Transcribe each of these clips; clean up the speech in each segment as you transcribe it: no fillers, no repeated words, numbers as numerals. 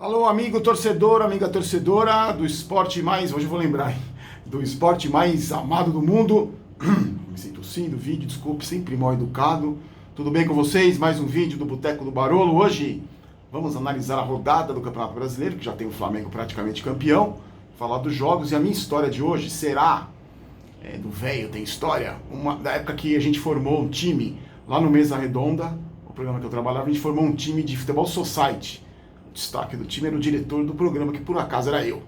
Alô, amigo torcedor, amiga torcedora do esporte mais, hoje eu vou lembrar, hein? Do esporte mais amado do mundo. Me sinto sim do vídeo, desculpe, sempre mal educado. Tudo bem com vocês? Mais um vídeo do Boteco do Barolo. Hoje vamos analisar a rodada do Campeonato Brasileiro, que já tem o Flamengo praticamente campeão, falar dos jogos, e a minha história de hoje será do velho tem história, da época que a gente formou um time lá no Mesa Redonda, o programa que eu trabalhava, a gente formou um time de futebol society. O destaque do time era o diretor do programa, que por acaso era eu.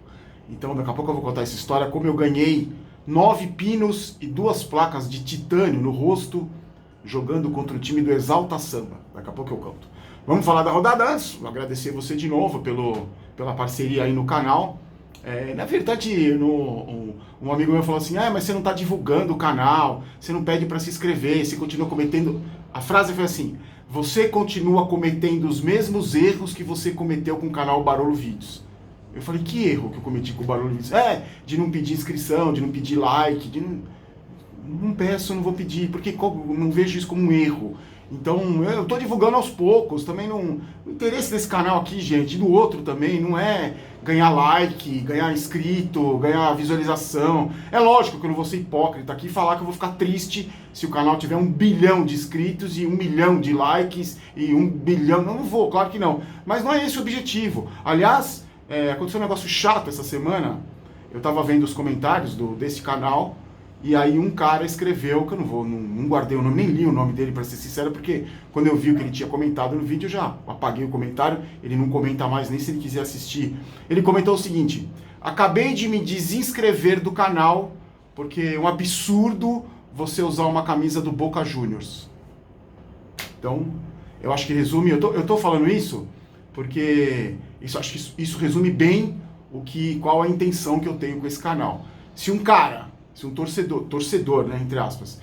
Então daqui a pouco eu vou contar essa história, como eu ganhei 9 pinos e 2 placas de titânio no rosto, jogando contra o time do Exalta Samba. Daqui a pouco eu conto. Vamos falar da rodada antes, vou agradecer você de novo pela parceria aí no canal. Na verdade, um amigo meu falou assim, mas você não está divulgando o canal, você não pede para se inscrever, você continua cometendo... A frase foi assim, você continua cometendo os mesmos erros que você cometeu com o canal Barolo Vídeos. Eu falei, que erro que eu cometi com o Barolo Vídeos? De não pedir inscrição, de não pedir like, não peço, não vou pedir, porque não vejo isso como um erro. Então, eu estou divulgando aos poucos, também não... O interesse desse canal aqui, gente, e do outro também, não é ganhar like, ganhar inscrito, ganhar visualização. É lógico que eu não vou ser hipócrita aqui e falar que eu vou ficar triste se o canal tiver 1 bilhão de inscritos e 1 milhão de likes e 1 bilhão... Não vou, claro que não. Mas não é esse o objetivo. Aliás, aconteceu um negócio chato essa semana. Eu estava vendo os comentários desse canal... E aí um cara escreveu, que eu não guardei o nome, nem li o nome dele para ser sincero, porque quando eu vi o que ele tinha comentado no vídeo, eu já apaguei o comentário, ele não comenta mais nem se ele quiser assistir. Ele comentou o seguinte, acabei de me desinscrever do canal, porque é um absurdo você usar uma camisa do Boca Juniors. Então, eu acho que resume, eu tô falando isso, porque acho que isso resume bem qual a intenção que eu tenho com esse canal. Se um torcedor, né, entre aspas,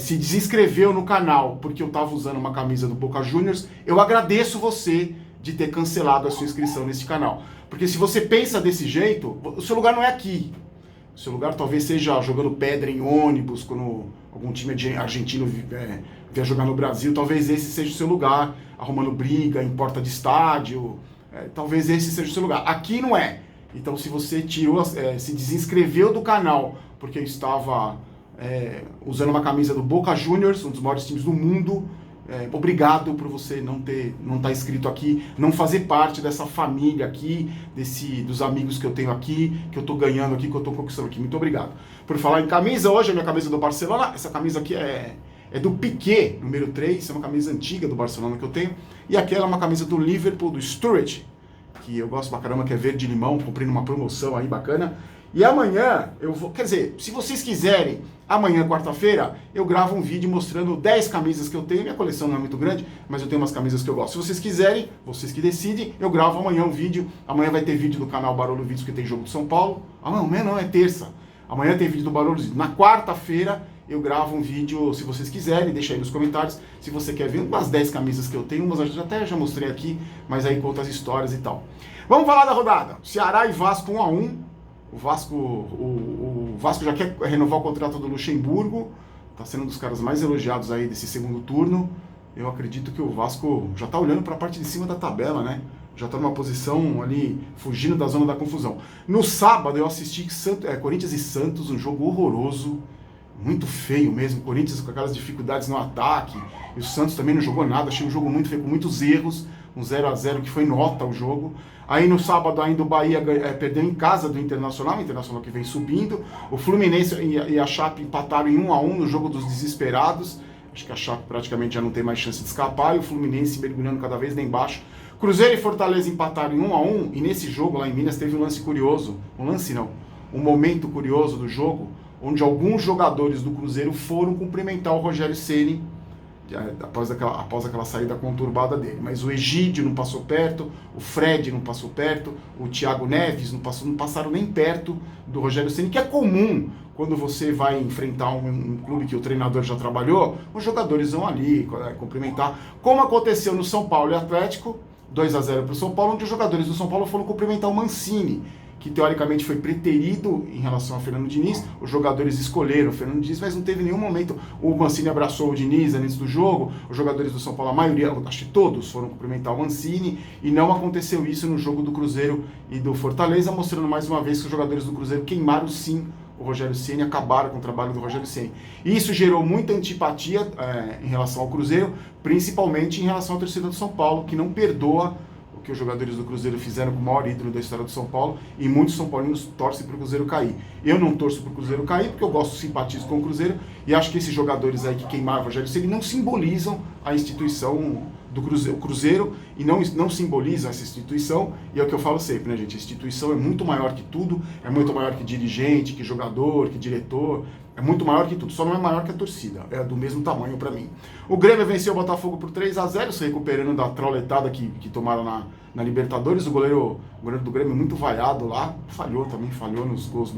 se desinscreveu no canal porque eu estava usando uma camisa do Boca Juniors, eu agradeço você de ter cancelado a sua inscrição nesse canal. Porque se você pensa desse jeito, o seu lugar não é aqui. O seu lugar talvez seja jogando pedra em ônibus, quando algum time argentino vier jogar no Brasil, talvez esse seja o seu lugar, arrumando briga em porta de estádio, talvez esse seja o seu lugar. Aqui não é. Então se você se desinscreveu do canal porque eu estava usando uma camisa do Boca Juniors, um dos maiores times do mundo, obrigado por você não estar inscrito aqui, não fazer parte dessa família aqui, dos amigos que eu tenho aqui, que eu estou ganhando aqui, que eu estou conquistando aqui. Muito obrigado. Por falar em camisa, hoje a minha camisa do Barcelona, essa camisa aqui é do Piqué, número 3, é uma camisa antiga do Barcelona que eu tenho, e aquela é uma camisa do Liverpool, do Sturridge, que eu gosto pra caramba, que é verde limão, comprei numa promoção aí bacana. E amanhã eu vou, quer dizer, se vocês quiserem, amanhã, quarta-feira, eu gravo um vídeo mostrando 10 camisas que eu tenho. Minha coleção não é muito grande, mas eu tenho umas camisas que eu gosto. Se vocês quiserem, vocês que decidem, eu gravo amanhã um vídeo. Amanhã vai ter vídeo do canal Barolo Vídeos, que tem jogo de São Paulo. Amanhã não, é terça. Amanhã tem vídeo do Barolo Vídeos. Na quarta-feira eu gravo um vídeo, se vocês quiserem, deixa aí nos comentários. Se você quer ver umas 10 camisas que eu tenho, umas eu até já mostrei aqui, mas aí conta as histórias e tal. Vamos falar da rodada. Ceará e Vasco 1-1. O Vasco já quer renovar o contrato do Luxemburgo, está sendo um dos caras mais elogiados aí desse segundo turno. Eu acredito que o Vasco já está olhando para a parte de cima da tabela, né? Já está numa posição ali, fugindo da zona da confusão. No sábado eu assisti Corinthians e Santos, um jogo horroroso, muito feio mesmo. Corinthians com aquelas dificuldades no ataque, e o Santos também não jogou nada, achei um jogo muito feio, com muitos erros, um 0-0 que foi nota o jogo. Aí no sábado ainda o Bahia perdeu em casa do Internacional, o Internacional que vem subindo. O Fluminense e a Chape empataram em 1-1 no jogo dos desesperados. Acho que a Chape praticamente já não tem mais chance de escapar, e o Fluminense mergulhando cada vez lá embaixo. Cruzeiro e Fortaleza empataram em 1-1, e nesse jogo lá em Minas teve um lance curioso, um momento curioso do jogo, onde alguns jogadores do Cruzeiro foram cumprimentar o Rogério Ceni após aquela saída conturbada dele. Mas o Egídio não passou perto, o Fred não passou perto, o Thiago Neves não passaram nem perto do Rogério Ceni, que é comum quando você vai enfrentar um clube que o treinador já trabalhou, os jogadores vão ali cumprimentar, como aconteceu no São Paulo e Atlético, 2-0 para o São Paulo, onde os jogadores do São Paulo foram cumprimentar o Mancini, que teoricamente foi preterido em relação ao Fernando Diniz. Os jogadores escolheram o Fernando Diniz, mas não teve nenhum momento. O Mancini abraçou o Diniz antes do jogo, os jogadores do São Paulo, a maioria, acho que todos, foram cumprimentar o Mancini, e não aconteceu isso no jogo do Cruzeiro e do Fortaleza, mostrando mais uma vez que os jogadores do Cruzeiro queimaram sim o Rogério Ceni, acabaram com o trabalho do Rogério Ceni. Isso gerou muita antipatia em relação ao Cruzeiro, principalmente em relação à torcida do São Paulo, que não perdoa o que os jogadores do Cruzeiro fizeram com o maior ídolo da história do São Paulo, e muitos são paulinos torcem para o Cruzeiro cair. Eu não torço para o Cruzeiro cair, porque eu gosto, simpatizo com o Cruzeiro, e acho que esses jogadores aí que queimaram o Rogério Ceni não simbolizam a instituição do Cruzeiro, e não simbolizam essa instituição, e é o que eu falo sempre, né, gente? A instituição é muito maior que tudo, é muito maior que dirigente, que jogador, que diretor, é muito maior que tudo, só não é maior que a torcida, é do mesmo tamanho para mim. O Grêmio venceu o Botafogo por 3-0, se recuperando da trauletada que tomaram na Libertadores. O goleiro do Grêmio muito vaiado lá, falhou nos gols,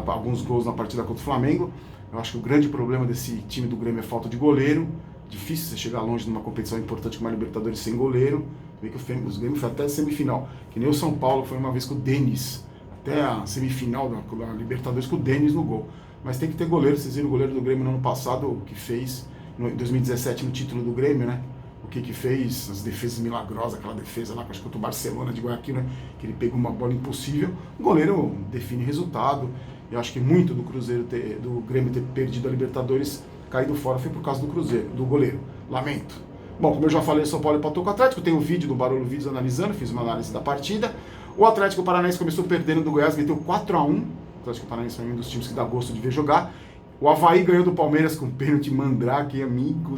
alguns gols na partida contra o Flamengo. Eu acho que o grande problema desse time do Grêmio é falta de goleiro. Difícil você chegar longe numa competição importante como a Libertadores sem goleiro. Vê que o Grêmio foi até a semifinal, que nem o São Paulo foi uma vez com o Denis, até a semifinal da Libertadores com o Denis no gol. Mas tem que ter goleiro. Vocês viram o goleiro do Grêmio no ano passado, o que fez em 2017 no título do Grêmio, né? O que fez, as defesas milagrosas, aquela defesa lá, acho que contra o Barcelona de Guayaquil, né? Que ele pegou uma bola impossível. O goleiro define resultado. Eu acho que muito do Grêmio ter perdido a Libertadores, caído fora, foi por causa do goleiro. Lamento. Bom, como eu já falei, o São Paulo empatou com o Atlético. Tem um vídeo do Barolo Vídeos analisando, fiz uma análise da partida. O Atlético Paranaense começou perdendo do Goiás, meteu 4-1. O Atlético Paranaense é um dos times que dá gosto de ver jogar. O Avaí ganhou do Palmeiras com pênalti mandrake, amigo,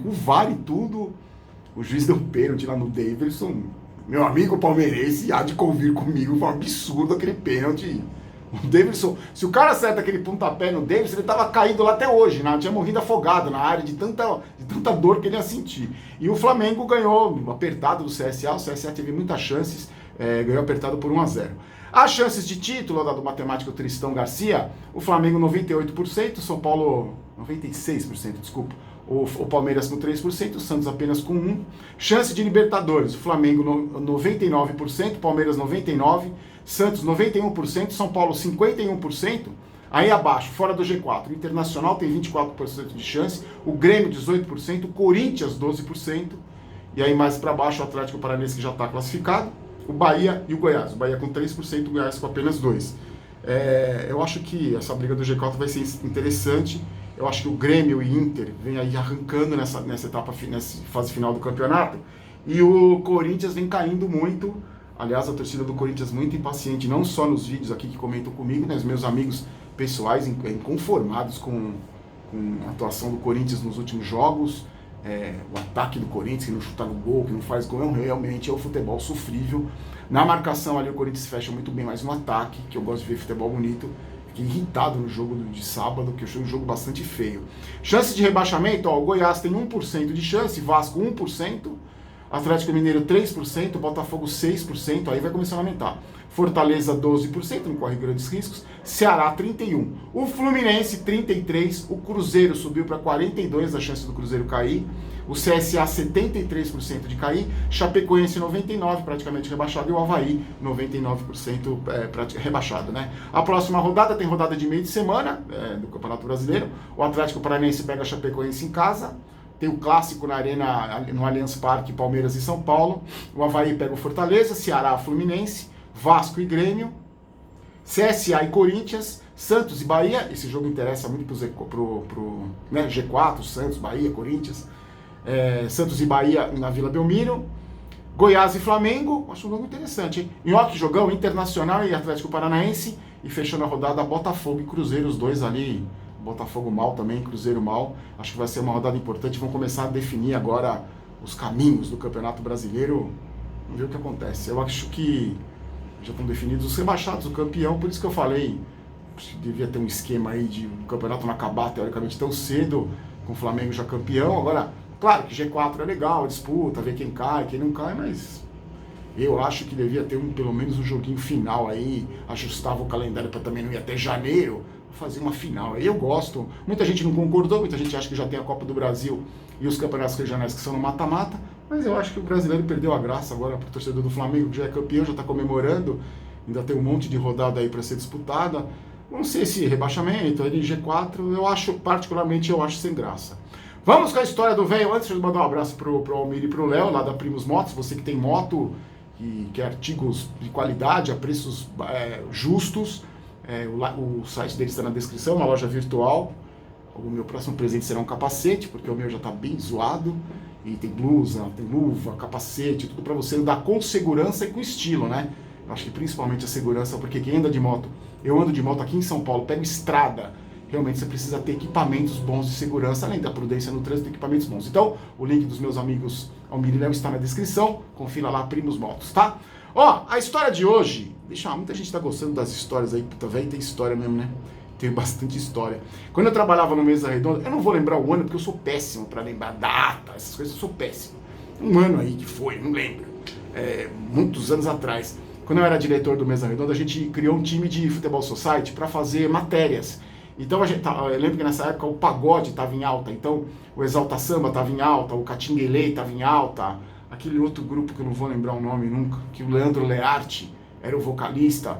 com o VAR e tudo. O juiz deu pênalti lá no Davidson. Meu amigo palmeirense há de convir comigo, foi um absurdo aquele pênalti. O Davidson, se o cara acerta aquele pontapé no Davidson, ele tava caído lá até hoje, né? Tinha morrido afogado na área de tanta dor que ele ia sentir. E o Flamengo ganhou apertado do CSA, o CSA teve muitas chances, ganhou apertado por 1-0. As chances de título da do matemático Tristão Garcia, o Flamengo 98%, o São Paulo 96%, desculpa. O Palmeiras com 3%, o Santos apenas com 1%. Chance de Libertadores, o Flamengo 99%, Palmeiras 99%, Santos 91%, São Paulo 51%. Aí abaixo, fora do G4, o Internacional tem 24% de chance, o Grêmio 18%, o Corinthians 12%. E aí mais para baixo o Atlético Paranaense, que já está classificado, o Bahia e o Goiás. O Bahia com 3%, o Goiás com apenas 2%. Eu acho que essa briga do G4 vai ser interessante. Eu acho que o Grêmio e o Inter vem aí arrancando nessa fase final do campeonato. E o Corinthians vem caindo muito. Aliás, a torcida do Corinthians muito impaciente, não só nos vídeos aqui que comentam comigo, mas meus amigos pessoais inconformados com a atuação do Corinthians nos últimos jogos. O ataque do Corinthians, que não chuta no gol, que não faz gol, realmente é o futebol sofrível. Na marcação ali o Corinthians fecha muito bem, mas no ataque, que eu gosto de ver futebol bonito, fiquei irritado no jogo de sábado, que eu achei um jogo bastante feio. Chance de rebaixamento, o Goiás tem 1% de chance, Vasco 1%, Atlético Mineiro 3%, Botafogo 6%, aí vai começar a aumentar. Fortaleza 12%, não corre grandes riscos, Ceará 31%, o Fluminense 33%, o Cruzeiro subiu para 42% a chance do Cruzeiro cair, o CSA 73% de cair, Chapecoense 99%, praticamente rebaixado, e o Avaí 99% rebaixado, né? A próxima rodada tem rodada de meio de semana do Campeonato Brasileiro, o Atlético Paranaense pega a Chapecoense em casa, tem o clássico na arena, no Allianz Parque, Palmeiras e São Paulo, o Avaí pega o Fortaleza, Ceará, Fluminense, Vasco e Grêmio, CSA e Corinthians, Santos e Bahia. Esse jogo interessa muito pro G4, Santos, Bahia, Corinthians, Santos e Bahia na Vila Belmiro, Goiás e Flamengo. Acho um jogo interessante, hein? Nhoque, jogão, Internacional e Atlético Paranaense, e fechando a rodada Botafogo e Cruzeiro, os dois ali, Botafogo mal também, Cruzeiro mal. Acho que vai ser uma rodada importante, vão começar a definir agora os caminhos do Campeonato Brasileiro. Vamos ver o que acontece. Eu acho que já estão definidos os rebaixados, o campeão, por isso que eu falei, devia ter um esquema aí de o campeonato não acabar teoricamente tão cedo, com o Flamengo já campeão. Agora, claro que G4 é legal, a disputa, ver quem cai, quem não cai, mas eu acho que devia ter pelo menos um joguinho final aí, ajustava o calendário para também não ir até janeiro, fazer uma final. Aí eu gosto, muita gente não concordou, muita gente acha que já tem a Copa do Brasil e os campeonatos regionais que são no mata-mata, mas eu acho que o brasileiro perdeu a graça agora pro torcedor do Flamengo, que já é campeão, já está comemorando, ainda tem um monte de rodada aí para ser disputada. Vamos ser esse rebaixamento, aí G4, eu acho, particularmente, eu acho sem graça. Vamos com a história do velho. Antes de eu mandar um abraço pro Almir e pro Léo, lá da Primos Motos, você que tem moto e quer artigos de qualidade, a preços justos, o site deles está na descrição, uma loja virtual. O meu próximo presente será um capacete, porque o meu já está bem zoado. E tem blusa, tem luva, capacete, tudo para você andar com segurança e com estilo, né? Eu acho que principalmente a segurança, porque quem anda de moto, eu ando de moto aqui em São Paulo, pego estrada, realmente você precisa ter equipamentos bons de segurança, além da prudência no trânsito, equipamentos bons. Então, o link dos meus amigos Almir e Léo está na descrição, confira lá, Primos Motos, tá? Ó, a história de hoje, muita gente tá gostando das histórias aí, puta, velho, tem história mesmo, né? Tem bastante história. Quando eu trabalhava no Mesa Redonda, eu não vou lembrar o ano, porque eu sou péssimo para lembrar data, essas coisas, eu sou péssimo. Um ano aí que foi, não lembro. Muitos anos atrás. Quando eu era diretor do Mesa Redonda, a gente criou um time de Futebol Society para fazer matérias. Então, eu lembro que nessa época o pagode estava em alta, então o Exalta Samba estava em alta, o Catinguelê estava em alta, aquele outro grupo que eu não vou lembrar o nome nunca, que o Leandro Learte era o vocalista.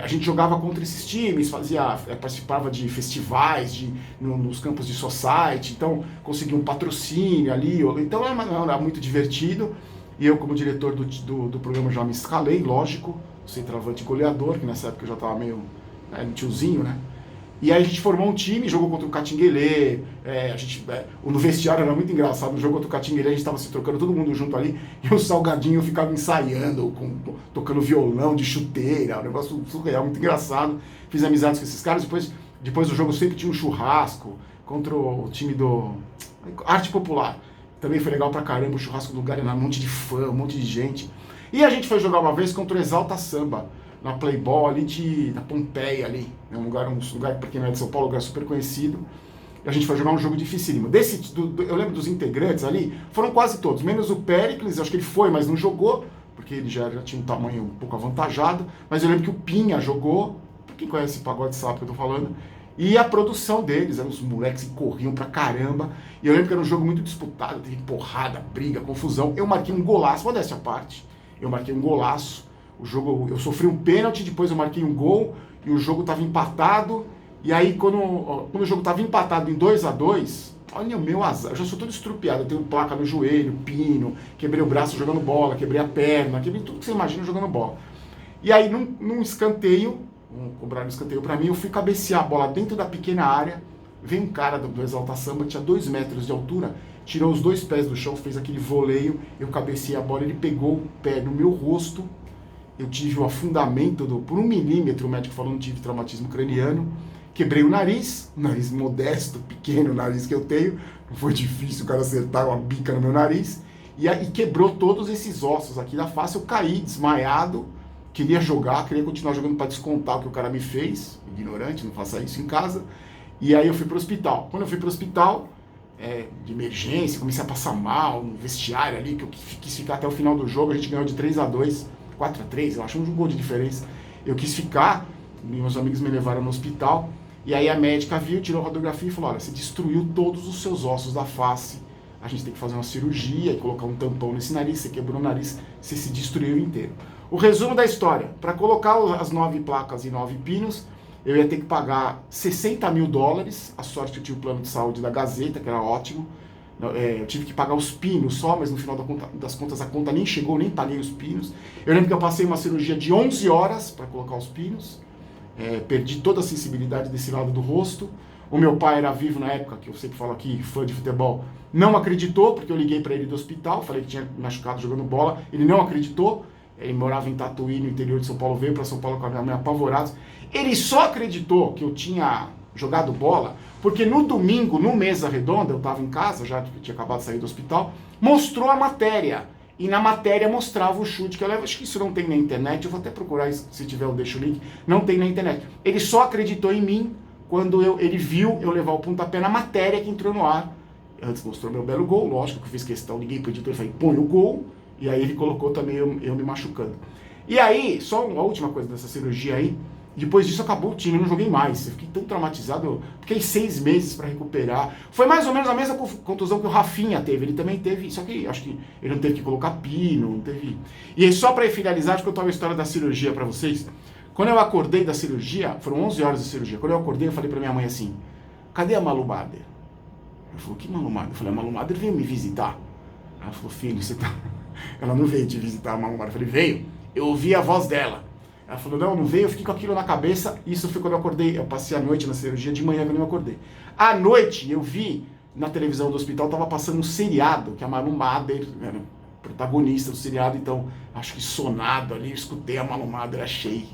A gente jogava contra esses times, participava de festivais nos campos de society, então conseguia um patrocínio ali, então era muito divertido. E eu, como diretor do programa, já me escalei, lógico, centroavante goleador, que nessa época eu já estava meio um tiozinho, né? E aí a gente formou um time, jogou contra o Catinguelê, no vestiário era muito engraçado, no jogo contra o Catinguelê a gente estava se trocando todo mundo junto ali, e o Salgadinho ficava ensaiando, tocando violão de chuteira, um negócio surreal, muito engraçado. Fiz amizades com esses caras, depois do jogo sempre tinha um churrasco contra o time do Arte Popular. Também foi legal pra caramba, o churrasco do lugar era um monte de fã, um monte de gente. E a gente foi jogar uma vez contra o Exalta Samba, na Playboy ali na Pompeia ali, um lugar para quem não é de São Paulo, um lugar super conhecido. E a gente foi jogar um jogo dificílimo. Eu lembro dos integrantes ali, foram quase todos, menos o Péricles, acho que ele foi, mas não jogou, porque ele já tinha um tamanho um pouco avantajado, mas eu lembro que o Pinha jogou, pra quem conhece pagode sabe o que eu tô falando, e a produção deles, eram os moleques que corriam pra caramba, e eu lembro que era um jogo muito disputado, teve porrada, briga, confusão. Eu marquei um golaço, modéstia à parte, eu marquei um golaço. O jogo, eu sofri um pênalti, depois eu marquei um gol e o jogo estava empatado. E aí, quando o jogo estava empatado em 2-2, olha o meu azar, eu já sou todo estrupiado. Eu tenho placa no joelho, pino, quebrei o braço jogando bola, quebrei a perna, quebrei tudo que você imagina jogando bola. E aí, num escanteio, cobraram um escanteio para mim, eu fui cabecear a bola dentro da pequena área. Veio um cara do Exalta Samba, tinha 2 metros de altura, tirou os 2 pés do chão, fez aquele voleio, eu cabeceei a bola, ele pegou o pé no meu rosto. Eu tive o afundamento por 1 milímetro, o médico falou, não tive traumatismo craniano. Quebrei o nariz modesto, pequeno, o nariz que eu tenho. Não foi difícil o cara acertar uma bica no meu nariz. E aí quebrou todos esses ossos aqui da face. Eu caí desmaiado, queria continuar jogando para descontar o que o cara me fez. Ignorante, não faça isso em casa. E aí eu fui para o hospital. Quando eu fui para o hospital, de emergência, comecei a passar mal no vestiário ali, que eu quis ficar até o final do jogo. A gente ganhou de 3-2. 4-3, eu acho um gol de diferença. Eu quis ficar, meus amigos me levaram no hospital, e aí a médica viu, tirou a radiografia e falou, olha, você destruiu todos os seus ossos da face, a gente tem que fazer uma cirurgia e colocar um tampão nesse nariz, você quebrou o nariz, você se destruiu inteiro. O resumo da história, para colocar as 9 placas e 9 pinos, eu ia ter que pagar $60 mil, a sorte que eu tinha o plano de saúde da Gazeta, que era ótimo. Eu tive que pagar os pinos só, mas no final das contas a conta nem chegou, nem paguei os pinos. Eu lembro que eu passei uma cirurgia de 11 horas para colocar os pinos, perdi toda a sensibilidade desse lado do rosto. O meu pai era vivo na época, que eu sempre falo aqui, fã de futebol, não acreditou, porque eu liguei para ele do hospital, falei que tinha machucado jogando bola, ele não acreditou. Ele morava em Tatuí, no interior de São Paulo, veio para São Paulo com a minha mãe apavorado. Ele só acreditou que eu tinha jogado bola, porque no domingo, no Mesa Redonda, eu estava em casa, já que eu tinha acabado de sair do hospital, mostrou a matéria. E na matéria mostrava o chute que eu levo. Acho que isso não tem na internet, eu vou até procurar, se tiver eu deixo o link. Não tem na internet. Ele só acreditou em mim quando ele viu eu levar o pontapé na matéria que entrou no ar. Antes mostrou meu belo gol, lógico que eu fiz questão, liguei pro editor e falei, põe o gol. E aí ele colocou também eu me machucando. E aí, só uma última coisa dessa cirurgia aí, Depois disso acabou o time, eu não joguei mais. Eu fiquei tão traumatizado, eu fiquei 6 meses para recuperar. Foi mais ou menos a mesma contusão que o Rafinha teve. Ele também teve, só que acho que ele não teve que colocar pino, não teve. E aí, só para finalizar, deixa eu contar uma história da cirurgia para vocês. Quando eu acordei da cirurgia, foram 11 horas de cirurgia. Quando eu acordei, eu falei para minha mãe assim: cadê a Malu Mader? Ela falou: que Malu Mader? Eu falei: a Malu Mader veio me visitar. Ela falou: filho, você tá. Ela não veio te visitar, a Malu Mader. Eu falei: veio. Eu ouvi a voz dela. Ela falou: não veio, eu fiquei com aquilo na cabeça. Isso foi quando eu acordei. Eu passei a noite na cirurgia, de manhã quando eu acordei. À noite, eu vi na televisão do hospital, tava passando um seriado, que a Malu Mader era protagonista do seriado, então, acho que sonado ali, eu escutei a Malu Mader, achei,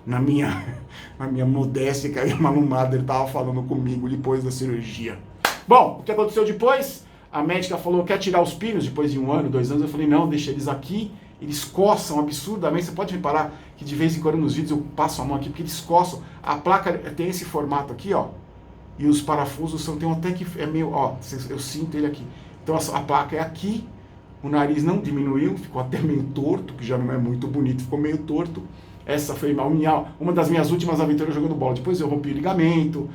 na minha modéstia, que a Malu Mader tava falando comigo depois da cirurgia. Bom, o que aconteceu depois? A médica falou: quer tirar os pinos depois de 1 ano, 2 anos? Eu falei: não, deixa eles aqui. Eles coçam absurdamente. Você pode reparar que de vez em quando nos vídeos eu passo a mão aqui, porque eles coçam. A placa tem esse formato aqui, ó. E os parafusos tem um até que é meio, ó, eu sinto ele aqui. Então a placa é aqui. O nariz não diminuiu, ficou até meio torto, que já não é muito bonito, ficou meio torto. Essa foi uma das minhas últimas aventuras jogando bola. Depois eu rompi o ligamento,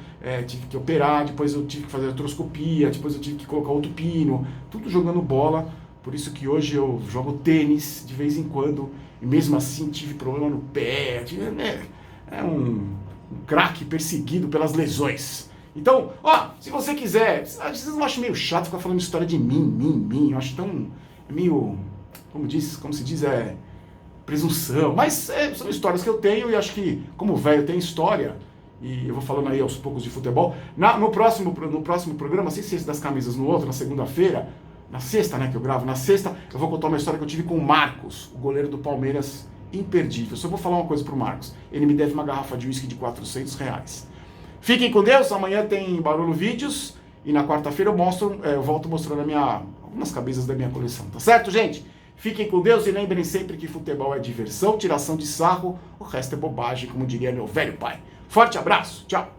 tive que operar, depois eu tive que fazer artroscopia, depois eu tive que colocar outro pino, tudo jogando bola. Por isso que hoje eu jogo tênis de vez em quando, e mesmo assim tive problema no pé. É um craque perseguido pelas lesões. Então, ó, se você quiser, vocês não acham meio chato ficar falando história de mim? Eu acho tão, meio, como se diz, presunção. Mas são histórias que eu tenho e acho que, como velho tem história, e eu vou falando aí aos poucos de futebol. No próximo programa, sem ser esse das camisas, no outro, na segunda-feira, na sexta, né, que eu gravo, na sexta eu vou contar uma história que eu tive com o Marcos, o goleiro do Palmeiras, imperdível. Só vou falar uma coisa pro Marcos: ele me deve uma garrafa de uísque de R$400. Fiquem com Deus, amanhã tem Barulho Vídeos, e na quarta-feira eu volto mostrando algumas camisas da minha coleção, tá certo, gente? Fiquem com Deus e lembrem sempre que futebol é diversão, tiração de sarro, o resto é bobagem, como diria meu velho pai. Forte abraço, tchau!